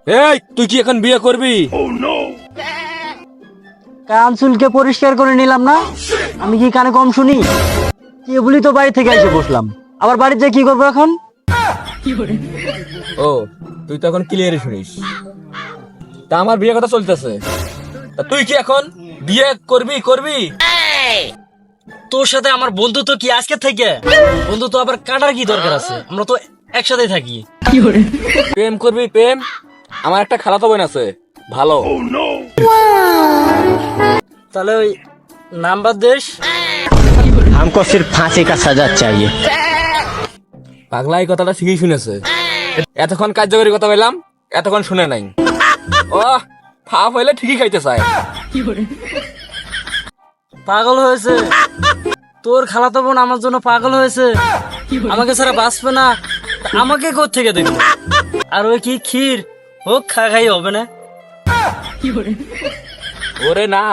এই তুই কি এখন বিয়ে করবি? কান চুলকে পরিষ্কার করে নিলাম না, আমি কি কানে কম শুনি? কেবলই তো বাড়ি থেকে এসে বসলাম, আবার বাড়িতে যেয়ে কি করবো এখন? ও তুই তো এখন ক্লিয়ারই শুনিস। তা আমার বিয়ে কথা চলতেছে, তা তুই কি এখন বিয়ে করবি? তোর সাথে আমার বন্ধুত্ব কি আজকে থেকে? বন্ধুত্ব আবার কাটার কি দরকার আছে? আমরা তো একসাথে থাকি। প্রেম করবি? প্রেম? আমার একটা খালাতো বোন আছে, ভালো। তাহলে ওই নাম্বার দেশ। हमको सिर्फ फांसी का सजा चाहिए। পাগলা এই কথাটা ঠিকই শুনেছে। এতক্ষণ কার্যকরী কথা বললাম, এতক্ষণ শুনে নাই। ও ফাপ হইলে ঠিকই খাইতে চায়। পাগল হয়েছে তোর খালাতো বোন, আমার জন্য পাগল হয়েছে। আমাকে ছাড়া বাঁচবে না, তা আমাকে কোত্থেকে দেখবে? আর ওই কি ক্ষীর হোক, খাই হবে না। ওরে না,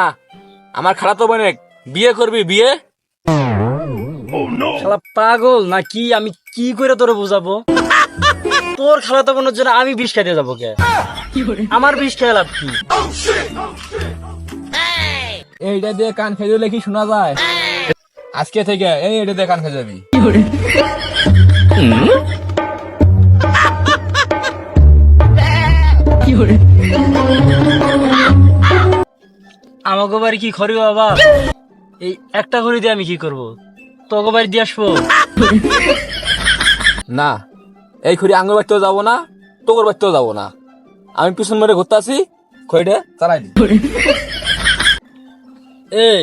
আমার খালাতো বোন বিয়ে করবি? বিয়ে? শালা পাগল নাকি? আমি কি করে তোরে বুঝাবো? তোর খালাতো বোনের জন্য আমি বিষ খাইতে যাবো কে? আমার বিষ খেয়ে লাভ কি? এইটা দিয়ে কান খেয়ে দিলে কি শোনা যায়? আজকে থেকে এইটা দিয়ে কান খেয়ে যাবি। আমাকে বাড়ি কি খড়ি বাবা? এই একটা খড়ি দিয়ে আমি কি করবো? তোকে বাড়ি দিয়ে আসবো? না, এই খড়ি আঙ্গুর বাড়তেও যাবো না, তোর বাড়তেও যাবো না। আমি পিছন মেরে ঘুরতে আসি, খড়িটা চালাই দি। এই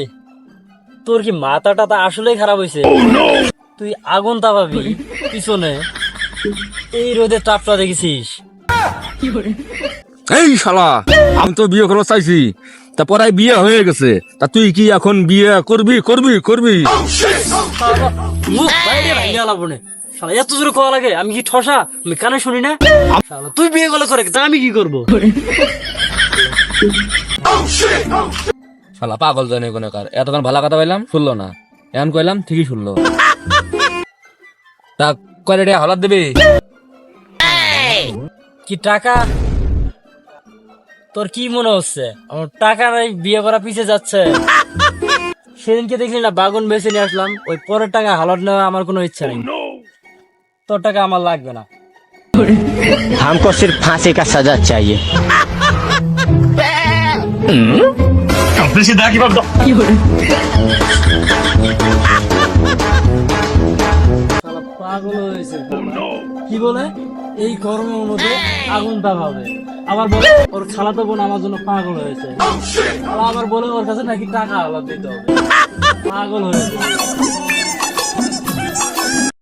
তোর কি মাথাটা আসলেই খারাপ হয়েছে? তুই আগুন তাপাবি পিছনে, এই রোদে তাপটা দেখেছিস? এই শালা, আমি তো বিয়ে করবো চাইছি, তারপর বিয়ে হয়ে গেছে, তা তুই কি এখন বিয়ে করবি? মুখ বাইরে ভাঙিয়া লাগবো না। শালা এত জোরে কওয়া লাগে, আমি কি ঠসা? আমি কানে শুনি না? শালা তুই বিয়ে করলে করে, তা আমি কি করবো? শালা পাগল জানে কোন কার। এতক্ষণ ভালো কথা বললাম, শুনলো না। এখন কইলাম ঠিকই শুনলো। তা কয়টা হলার দেবে? কি টাকা? তোর কি মনে হচ্ছে আমার টাকা নাই বিয়ে করা পিছে যাচ্ছে? সেদিনকে দেখলি না বাগুন বেছে নিয়ে আসলাম, ওই পরের টাকা হালট নেওয়া আমার কোনো ইচ্ছা নেই। তোর টাকা আমার লাগবে না। हमको सिर्फ फांसी का सजा चाहिए। শালা পাগল হয়েছে। কি বলে এই গরমের মধ্যে আগুন তাপাবে, আবার বলে ওর খালাতো বোন আমার জন্য পাগল হয়েছে, আবার বলে ওর কাছে নাকি টাকা হালাত দিতে হবে। পাগল হয়েছে।